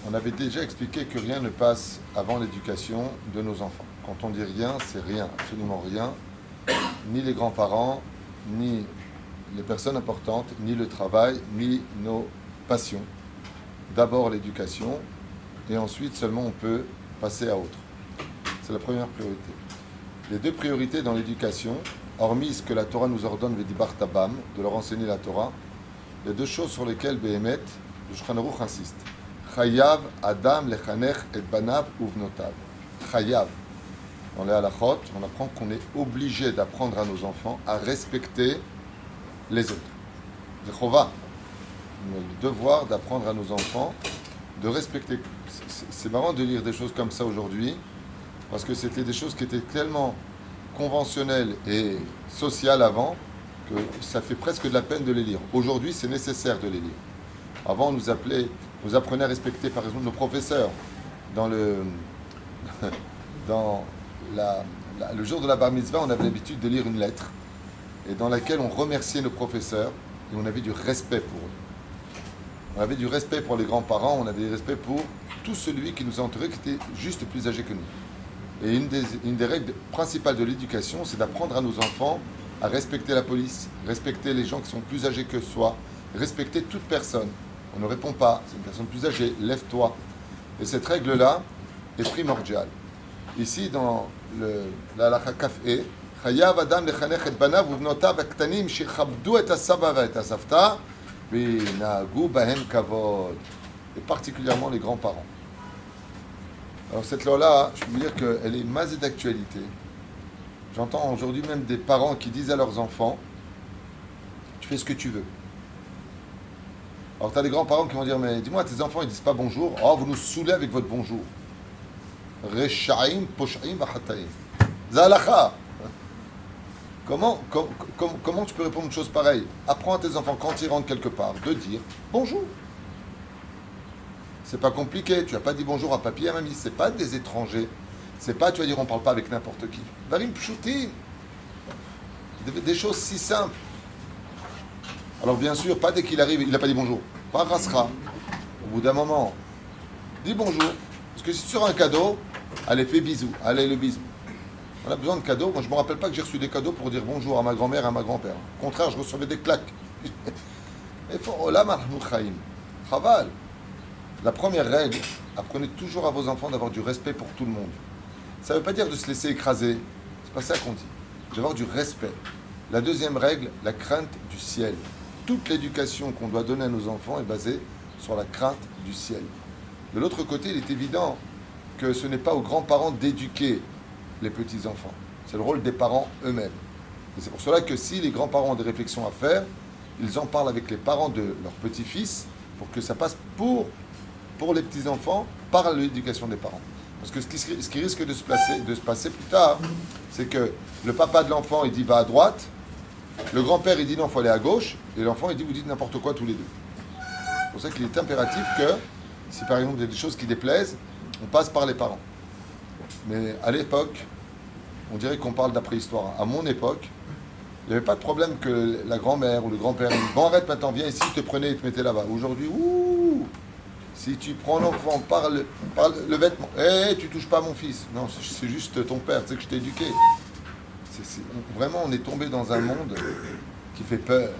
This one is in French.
on avait déjà expliqué que rien ne passe avant l'éducation de nos enfants. Quand on dit rien, c'est rien, absolument rien. Ni les grands-parents, ni les personnes importantes, ni le travail, ni nos passions. D'abord l'éducation, et ensuite seulement on peut passer à autre. C'est la première priorité. Les deux priorités dans l'éducation, hormis ce que la Torah nous ordonne, Vedibar Tabam, de leur enseigner la Torah, les deux choses sur lesquelles Behemet, le Shulchan Aruch insiste. Chayav Adam lechanech et banav uvnotav. Chayav. Dans les halachot, on apprend qu'on est obligé d'apprendre à nos enfants à respecter les autres. C'est chova. Le devoir d'apprendre à nos enfants de respecter. C'est marrant de lire des choses comme ça aujourd'hui, parce que c'était des choses qui étaient tellement conventionnelles et sociales avant, que ça fait presque de la peine de les lire. Aujourd'hui, c'est nécessaire de les lire. Avant, on nous apprenait à respecter, par exemple, nos professeurs. Le jour de la bar mitzvah, on avait l'habitude de lire une lettre, et dans laquelle on remerciait nos professeurs, et on avait du respect pour eux. On avait du respect pour les grands-parents, on avait du respect pour tout celui qui nous entourait, qui était juste plus âgé que nous. Et une des règles principales de l'éducation, c'est d'apprendre à nos enfants à respecter la police, respecter les gens qui sont plus âgés que soi, respecter toute personne. On ne répond pas, c'est une personne plus âgée, lève-toi. Et cette règle-là est primordiale. Ici, dans la halakha kaf'e, Chayav Adam lechanech et banav uvnotav aktanim shechabdu et asaba et asavta v'nahagu bahem kavod. Et particulièrement les grands-parents. Alors cette loi-là, je peux vous dire qu'elle est masée d'actualité. J'entends aujourd'hui même des parents qui disent à leurs enfants, tu fais ce que tu veux. Alors tu as des grands-parents qui vont dire, mais dis-moi, tes enfants ils disent pas bonjour. Oh, vous nous saoulez avec votre bonjour. Reshaim, poshaim, vachataim. Zalacha. Comment tu peux répondre une chose pareille? Apprends à tes enfants quand ils rentrent quelque part de dire bonjour. C'est pas compliqué, tu n'as pas dit bonjour à papy et à mamie, c'est pas des étrangers. C'est pas, tu vas dire, on parle pas avec n'importe qui. Varim pshutim. Des choses si simples. Alors bien sûr, pas dès qu'il arrive, il n'a pas dit bonjour. Pas rasera. Au bout d'un moment, dis bonjour. Parce que si tu sors un cadeau, allez, fais bisous. Allez, le bisou. On a besoin de cadeaux. Moi, je ne me rappelle pas que j'ai reçu des cadeaux pour dire bonjour à ma grand-mère et à ma grand-père. Au contraire, je recevais des claques. Et faut, là, Chaval. La première règle, apprenez toujours à vos enfants d'avoir du respect pour tout le monde. Ça ne veut pas dire de se laisser écraser. C'est pas ça qu'on dit. D'avoir du respect. La deuxième règle, la crainte du ciel. Toute l'éducation qu'on doit donner à nos enfants est basée sur la crainte du ciel. De l'autre côté, il est évident que ce n'est pas aux grands-parents d'éduquer les petits-enfants. C'est le rôle des parents eux-mêmes. Et c'est pour cela que si les grands-parents ont des réflexions à faire, ils en parlent avec les parents de leurs petits-fils pour que ça passe pour les petits-enfants par l'éducation des parents. Parce que ce qui risque de se passer plus tard, c'est que le papa de l'enfant, il dit va à droite, le grand-père, il dit non, il faut aller à gauche, et l'enfant, il dit vous dites n'importe quoi tous les deux. C'est pour ça qu'il est impératif que, si par exemple il y a des choses qui déplaisent, on passe par les parents. Mais à l'époque, on dirait qu'on parle d'après-histoire. À mon époque, il n'y avait pas de problème que la grand-mère ou le grand-père dise bon arrête maintenant, viens ici, je te prenais et te mettais là-bas. Aujourd'hui, si tu prends l'enfant par le vêtement, tu touches pas à mon fils. Non, c'est juste ton père, tu sais que je t'ai éduqué. Vraiment, on est tombé dans un monde qui fait peur.